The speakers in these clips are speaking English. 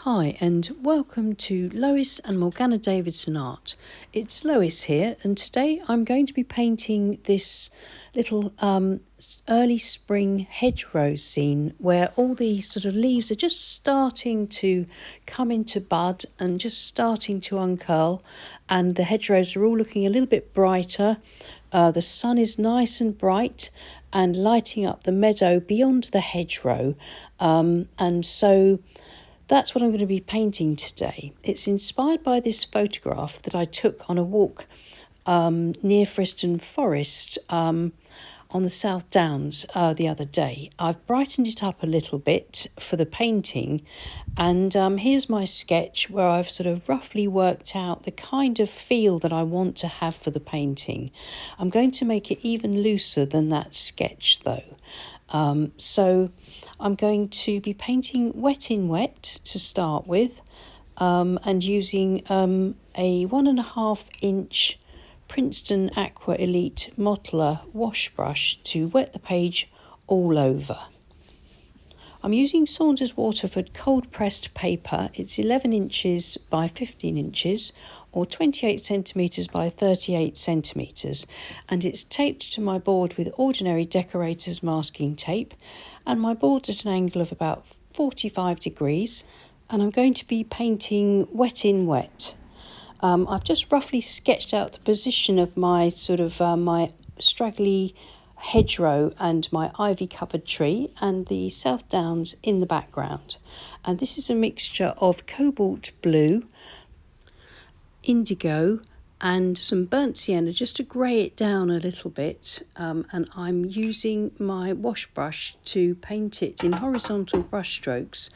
Hi and welcome to Lois and Morgana Davidson Art. It's Lois here, and today I'm going to be painting this little early spring hedgerow scene where all the sort of leaves are just starting to come into bud and just starting to uncurl, and the hedgerows are all looking a little bit brighter. The sun is nice and bright and lighting up the meadow beyond the hedgerow, and so that's what I'm going to be painting today. It's inspired by this photograph that I took on a walk near Friston Forest on the South Downs the other day. I've brightened it up a little bit for the painting, and here's my sketch where I've sort of roughly worked out the kind of feel that I want to have for the painting. I'm going to make it even looser than that sketch though. So I'm going to be painting wet in wet to start with, and using a 1.5 inch Princeton Aqua Elite Modeler wash brush to wet the page all over. I'm using Saunders Waterford cold pressed paper. It's 11 inches by 15 inches or 28 centimetres by 38 centimetres, and it's taped to my board with ordinary decorator's masking tape, and my board's at an angle of about 45 degrees, and I'm going to be painting wet in wet. I've just roughly sketched out the position of my my straggly hedgerow and my ivy covered tree and the South Downs in the background, and this is a mixture of cobalt blue, indigo and some burnt sienna just to grey it down a little bit, and I'm using my wash brush to paint it in horizontal brush strokes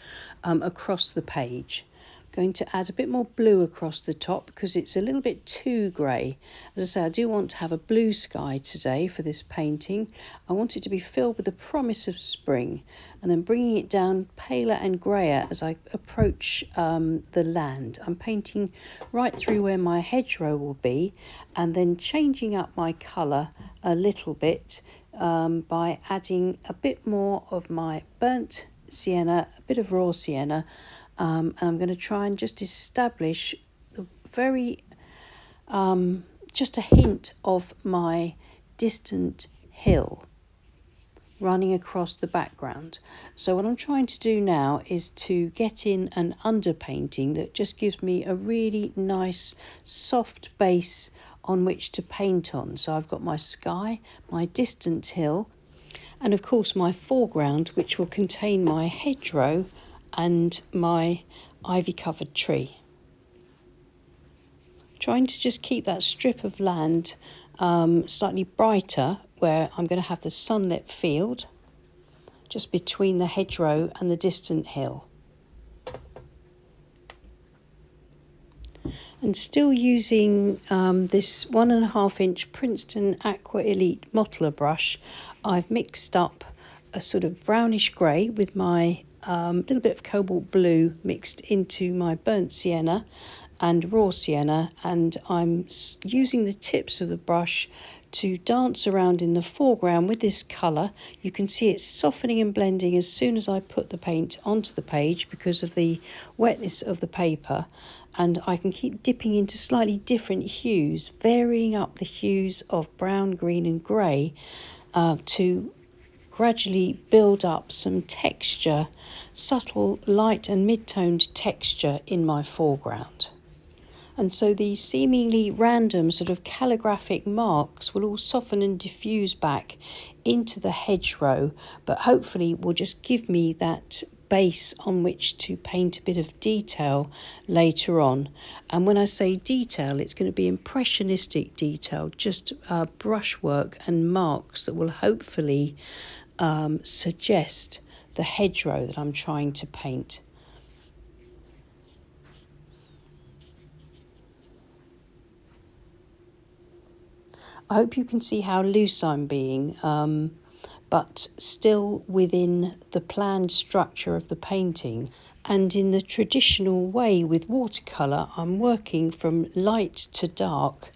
across the page. Going to add a bit more blue across the top because it's a little bit too grey. As I say, I do want to have a blue sky today for this painting. I want it to be filled with the promise of spring, and then bringing it down paler and greyer as I approach the land. I'm painting right through where my hedgerow will be, and then changing up my colour a little bit by adding a bit more of my burnt sienna, a bit of raw sienna, and I'm going to try and just establish the very, just a hint of my distant hill running across the background. So what I'm trying to do now is to get in an underpainting that just gives me a really nice soft base on which to paint on. So I've got my sky, my distant hill, and of course my foreground, which will contain my hedgerow and my ivy covered tree. Trying to just keep that strip of land slightly brighter where I'm going to have the sunlit field just between the hedgerow and the distant hill. And still using this 1.5 inch Princeton Aqua Elite Modeler brush, I've mixed up a sort of brownish grey with my little bit of cobalt blue mixed into my burnt sienna and raw sienna, and I'm using the tips of the brush to dance around in the foreground with this colour. You can see it's softening and blending as soon as I put the paint onto the page because of the wetness of the paper, and I can keep dipping into slightly different hues, varying up the hues of brown, green and grey to gradually build up some texture, subtle light and mid-toned texture in my foreground. And so these seemingly random sort of calligraphic marks will all soften and diffuse back into the hedgerow, but hopefully will just give me that base on which to paint a bit of detail later on. And when I say detail, it's going to be impressionistic detail, just brushwork and marks that will hopefully suggest the hedgerow that I'm trying to paint. I hope you can see how loose I'm being, but still within the planned structure of the painting. And in the traditional way with watercolour, I'm working from light to dark.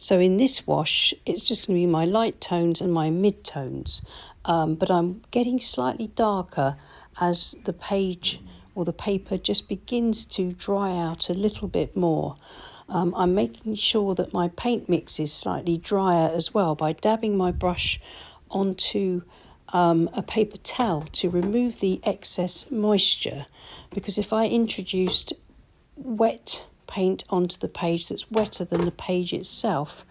So in this wash, it's just going to be my light tones and my mid-tones, but I'm getting slightly darker as the page or the paper just begins to dry out a little bit more. I'm making sure that my paint mix is slightly drier as well by dabbing my brush onto a paper towel to remove the excess moisture, because if I introduced wet paint onto the page that's wetter than the page itself,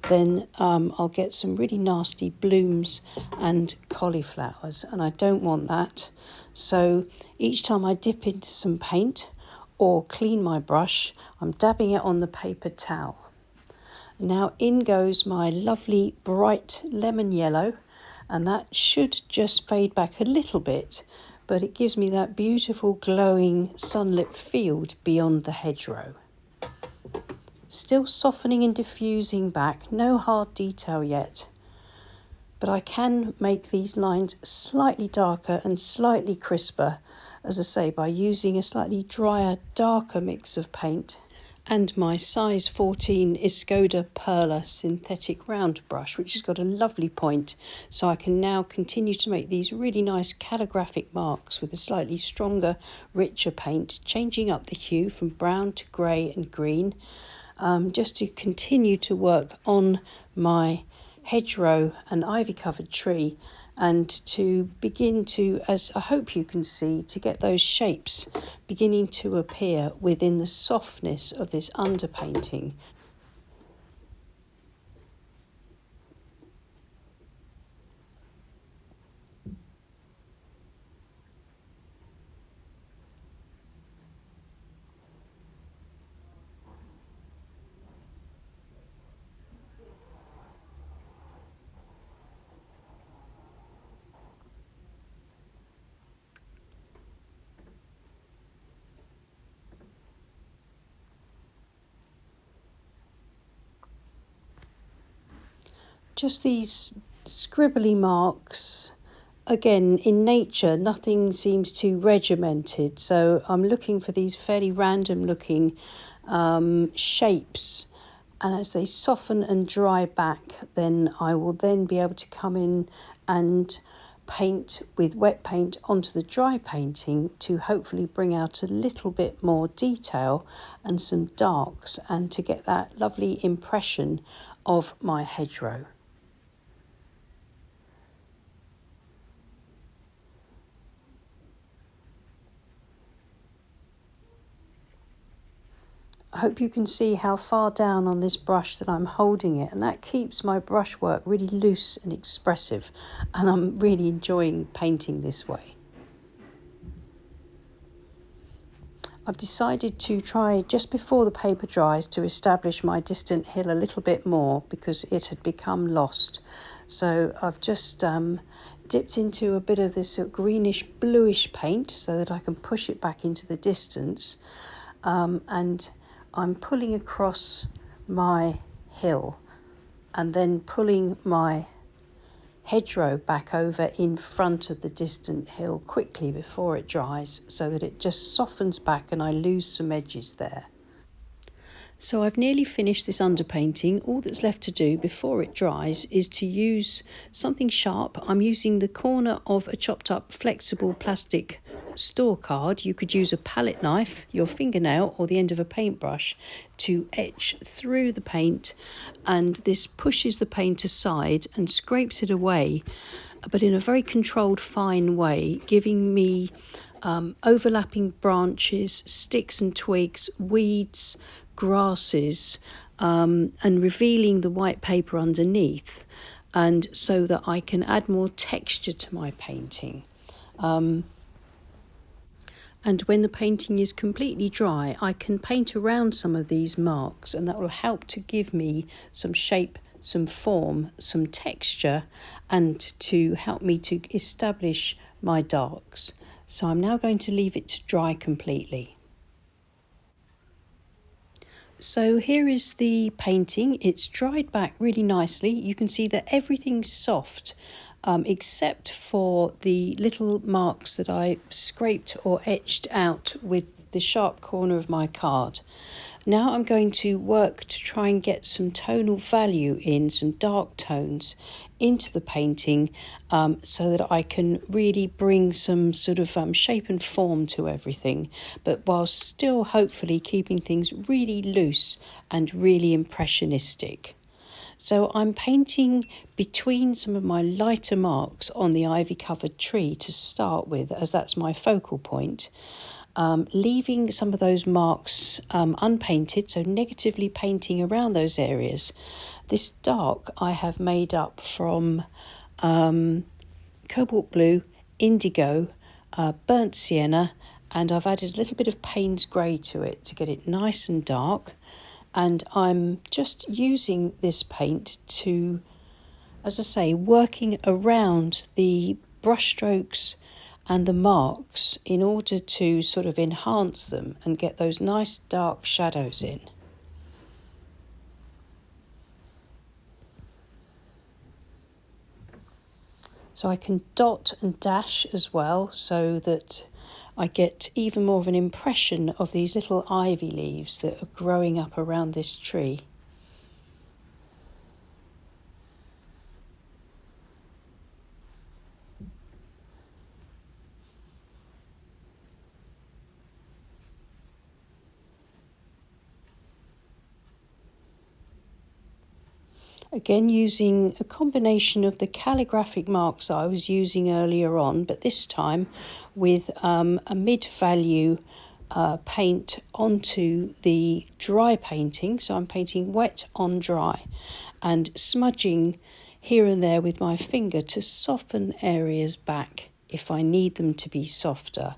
then I'll get some really nasty blooms and cauliflowers, and I don't want that. So each time I dip into some paint or clean my brush, I'm dabbing it on the paper towel. Now in goes my lovely bright lemon yellow, and that should just fade back a little bit, but it gives me that beautiful glowing sunlit field beyond the hedgerow. Still softening and diffusing back, no hard detail yet, but I can make these lines slightly darker and slightly crisper, as I say, by using a slightly drier, darker mix of paint and my size 14 Escoda Perla synthetic round brush, which has got a lovely point, so I can now continue to make these really nice calligraphic marks with a slightly stronger, richer paint, changing up the hue from brown to grey and green, just to continue to work on my hedgerow and ivy covered tree, and to begin to, as I hope you can see, to get those shapes beginning to appear within the softness of this underpainting. Just these scribbly marks. Again, in nature, nothing seems too regimented, so I'm looking for these fairly random looking shapes, and as they soften and dry back, then I will then be able to come in and paint with wet paint onto the dry painting to hopefully bring out a little bit more detail and some darks, and to get that lovely impression of my hedgerow. I hope you can see how far down on this brush that I'm holding it, and that keeps my brushwork really loose and expressive, and I'm really enjoying painting this way. I've decided to try just before the paper dries to establish my distant hill a little bit more, because it had become lost. So I've just dipped into a bit of this greenish bluish paint so that I can push it back into the distance, and I'm pulling across my hill and then pulling my hedgerow back over in front of the distant hill quickly before it dries, so that it just softens back and I lose some edges there. So I've nearly finished this underpainting. All that's left to do before it dries is to use something sharp. I'm using the corner of a chopped up flexible plastic store card. You could use a palette knife, your fingernail, or the end of a paintbrush to etch through the paint, and this pushes the paint aside and scrapes it away, but in a very controlled, fine way, giving me overlapping branches, sticks and twigs, weeds, grasses, and revealing the white paper underneath, and so that I can add more texture to my painting. And when the painting is completely dry, I can paint around some of these marks, and that will help to give me some shape, some form, some texture, and to help me to establish my darks. So I'm now going to leave it to dry completely. So here is the painting. It's dried back really nicely. You can see that everything's soft, except for the little marks that I scraped or etched out with the sharp corner of my card. Now I'm going to work to try and get some tonal value in, some dark tones into the painting, so that I can really bring some sort of shape and form to everything, but while still hopefully keeping things really loose and really impressionistic. So I'm painting between some of my lighter marks on the ivy-covered tree to start with, as that's my focal point. Leaving some of those marks unpainted, so negatively painting around those areas. This dark I have made up from cobalt blue, indigo, burnt sienna, and I've added a little bit of Paynes grey to it to get it nice and dark. And I'm just using this paint to, as I say, working around the brushstrokes and the marks in order to sort of enhance them and get those nice dark shadows in. So I can dot and dash as well, so that I get even more of an impression of these little ivy leaves that are growing up around this tree. Again, using a combination of the calligraphic marks I was using earlier on, but this time with a mid-value paint onto the dry painting. So I'm painting wet on dry and smudging here and there with my finger to soften areas back if I need them to be softer,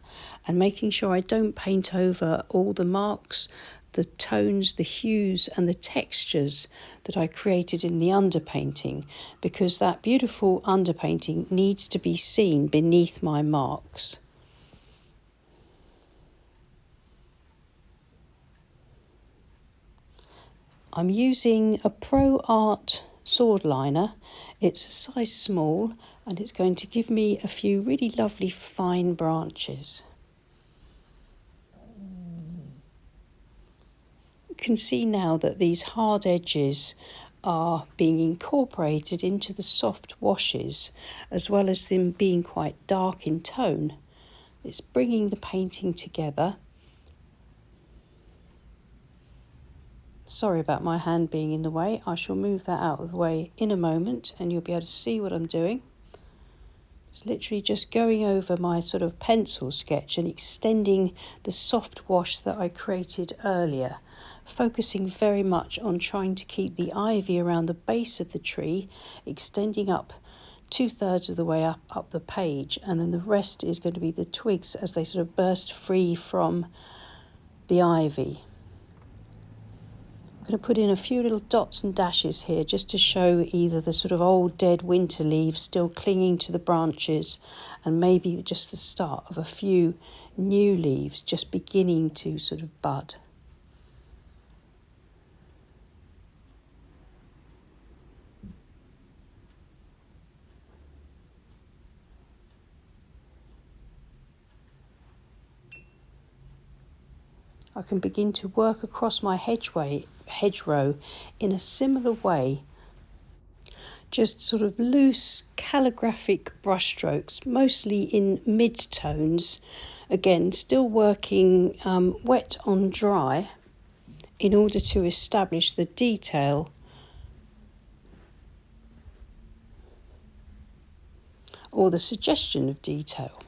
and making sure I don't paint over all the marks, the tones, the hues and the textures that I created in the underpainting, because that beautiful underpainting needs to be seen beneath my marks. I'm using a Pro Art sword liner. It's a size small and it's going to give me a few really lovely fine branches. You can see now that these hard edges are being incorporated into the soft washes, as well as them being quite dark in tone. It's bringing the painting together. Sorry about my hand being in the way. I shall move that out of the way in a moment and you'll be able to see what I'm doing. It's literally just going over my sort of pencil sketch and extending the soft wash that I created earlier, focusing very much on trying to keep the ivy around the base of the tree, extending up 2/3 of the way up the page, and then the rest is going to be the twigs as they sort of burst free from the ivy. I'm going to put in a few little dots and dashes here just to show either the sort of old dead winter leaves still clinging to the branches, and maybe just the start of a few new leaves just beginning to sort of bud. I can begin to work across my hedgerow in a similar way. Just sort of loose calligraphic brushstrokes, mostly in mid-tones. Again, still working wet on dry in order to establish the detail or the suggestion of detail.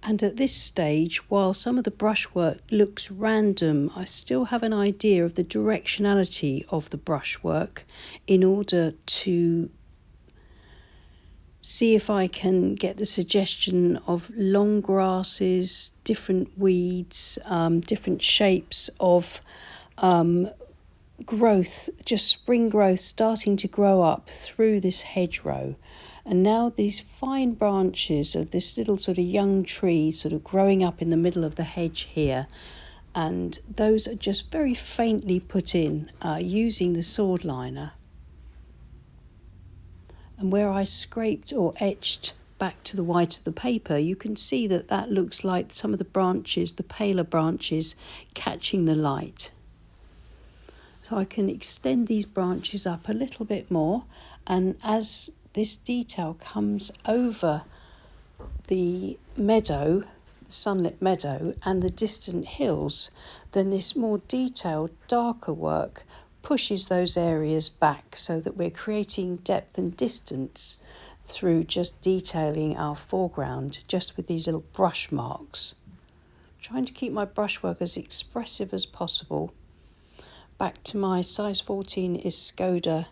And at this stage, while some of the brushwork looks random, I still have an idea of the directionality of the brushwork in order to see if I can get the suggestion of long grasses, different weeds, different shapes of growth, just spring growth starting to grow up through this hedgerow. And now these fine branches of this little sort of young tree sort of growing up in the middle of the hedge here, and those are just very faintly put in using the sword liner. And where I scraped or etched back to the white of the paper, you can see that that looks like some of the branches, the paler branches, catching the light. So I can extend these branches up a little bit more, and as this detail comes over the meadow, sunlit meadow, and the distant hills, then this more detailed, darker work pushes those areas back so that we're creating depth and distance through just detailing our foreground just with these little brush marks. Trying to keep my brushwork as expressive as possible. Back to my size 14 is Skoda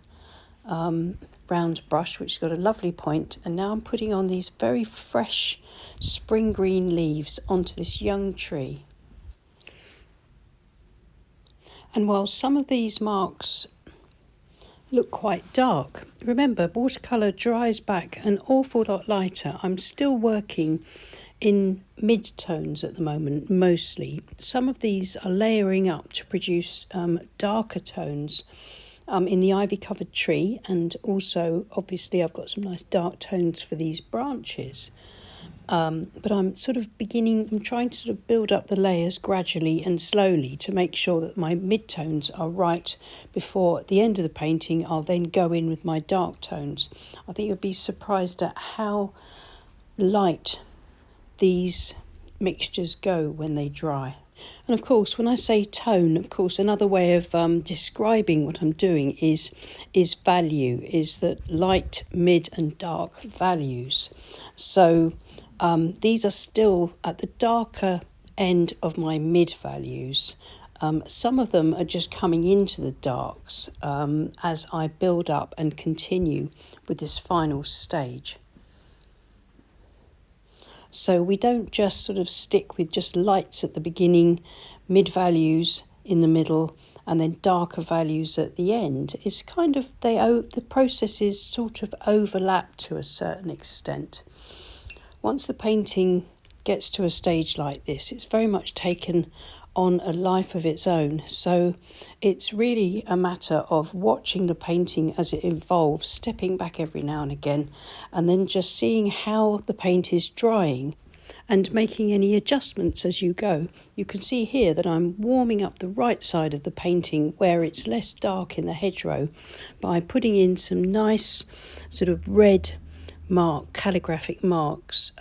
round brush, which has got a lovely point, and now I'm putting on these very fresh spring green leaves onto this young tree. And while some of these marks look quite dark, remember watercolour dries back an awful lot lighter. I'm still working in mid-tones at the moment, mostly. Some of these are layering up to produce darker tones in the ivy-covered tree, and also obviously I've got some nice dark tones for these branches. But I'm trying to sort of build up the layers gradually and slowly to make sure that my mid-tones are right before at the end of the painting I'll then go in with my dark tones. I think you'll be surprised at how light these mixtures go when they dry. And of course, when I say tone, of course, another way of describing what I'm doing is value, is that light, mid and dark values. So these are still at the darker end of my mid values. Some of them are just coming into the darks as I build up and continue with this final stage. So we don't just sort of stick with just lights at the beginning, mid values in the middle, and then darker values at the end. It's kind of, the processes sort of overlap to a certain extent. Once the painting gets to a stage like this, it's very much taken on a life of its own. So it's really a matter of watching the painting as it evolves, stepping back every now and again, and then just seeing how the paint is drying and making any adjustments as you go. You can see here that I'm warming up the right side of the painting where it's less dark in the hedgerow by putting in some nice sort of red calligraphic marks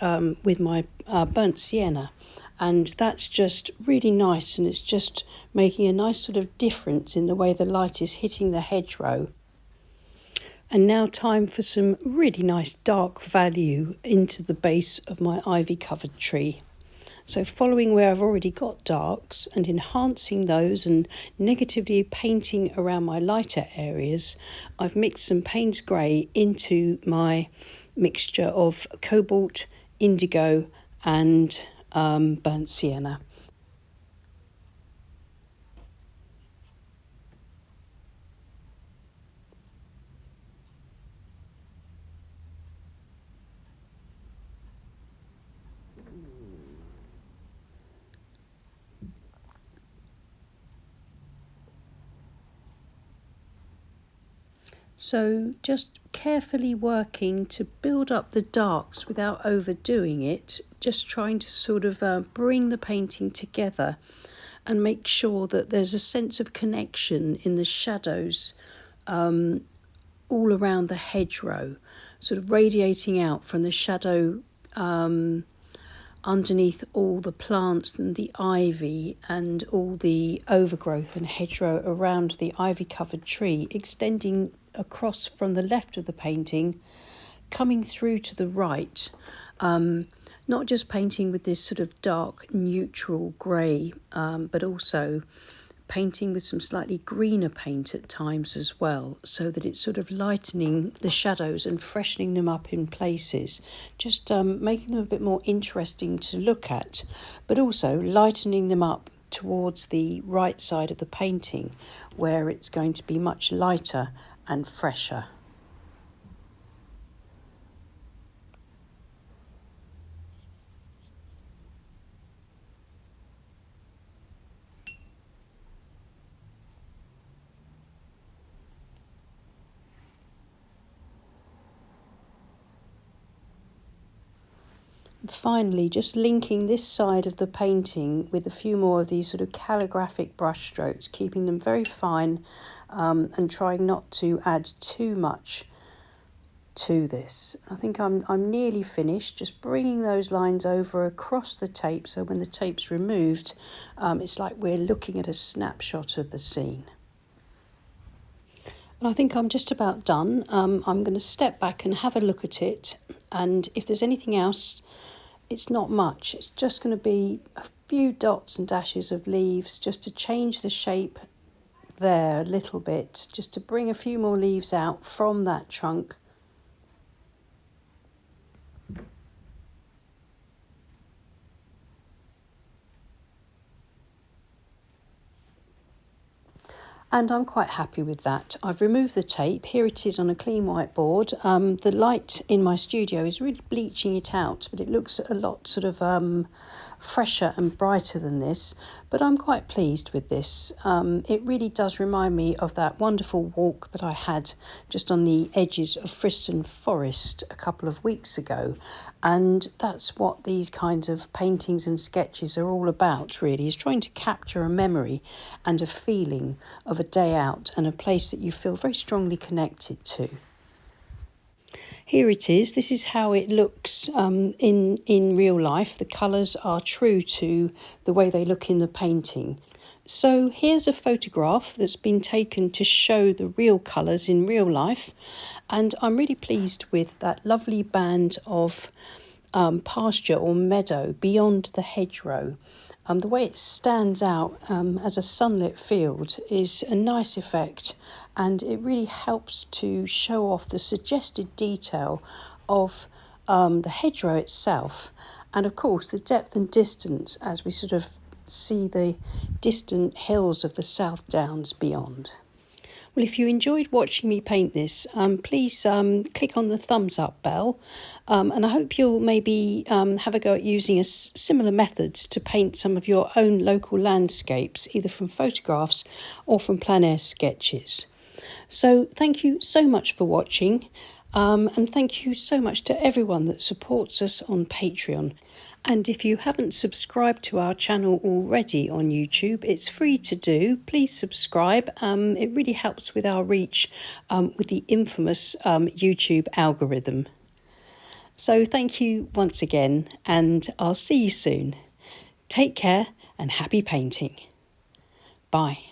with my burnt sienna. And that's just really nice, and it's just making a nice sort of difference in the way the light is hitting the hedgerow. And now time for some really nice dark value into the base of my ivy covered tree. So following where I've already got darks and enhancing those and negatively painting around my lighter areas, I've mixed some Paynes grey into my mixture of cobalt, indigo and burnt sienna. So just carefully working to build up the darks without overdoing it, just trying to sort of bring the painting together and make sure that there's a sense of connection in the shadows all around the hedgerow, sort of radiating out from the shadow underneath all the plants and the ivy and all the overgrowth and hedgerow around the ivy covered tree, extending across from the left of the painting, coming through to the right, not just painting with this sort of dark neutral grey, but also painting with some slightly greener paint at times as well, so that it's sort of lightening the shadows and freshening them up in places, just making them a bit more interesting to look at, but also lightening them up towards the right side of the painting where it's going to be much lighter and fresher. finally just linking this side of the painting with a few more of these sort of calligraphic brush strokes, keeping them very fine, and trying not to add too much to this. I think I'm nearly finished, just bringing those lines over across the tape, so when the tape's removed, it's like we're looking at a snapshot of the scene. And I think I'm just about done. I'm going to step back and have a look at it, and if there's anything else, it's not much. It's just going to be a few dots and dashes of leaves just to change the shape there a little bit, just to bring a few more leaves out from that trunk. And I'm quite happy with that. I've removed the tape. Here it is on a clean white board. The light in my studio is really bleaching it out, but it looks a lot sort of fresher and brighter than this. But I'm quite pleased with this. It really does remind me of that wonderful walk that I had just on the edges of Friston Forest a couple of weeks ago. And that's what these kinds of paintings and sketches are all about, really, is trying to capture a memory and a feeling of a day out and a place that you feel very strongly connected to. Here it is. This is how it looks in real life. The colours are true to the way they look in the painting. So here's a photograph that's been taken to show the real colours in real life, and I'm really pleased with that lovely band of pasture or meadow beyond the hedgerow. The way it stands out as a sunlit field is a nice effect, and it really helps to show off the suggested detail of the hedgerow itself, and of course the depth and distance as we sort of see the distant hills of the South Downs beyond. Well, if you enjoyed watching me paint this, please click on the thumbs up bell, and I hope you'll maybe have a go at using similar methods to paint some of your own local landscapes, either from photographs or from plein air sketches. So thank you so much for watching, and thank you so much to everyone that supports us on Patreon. And if you haven't subscribed to our channel already on YouTube, it's free to do. Please subscribe. It really helps with our reach with the infamous YouTube algorithm. So thank you once again, and I'll see you soon. Take care and happy painting. Bye.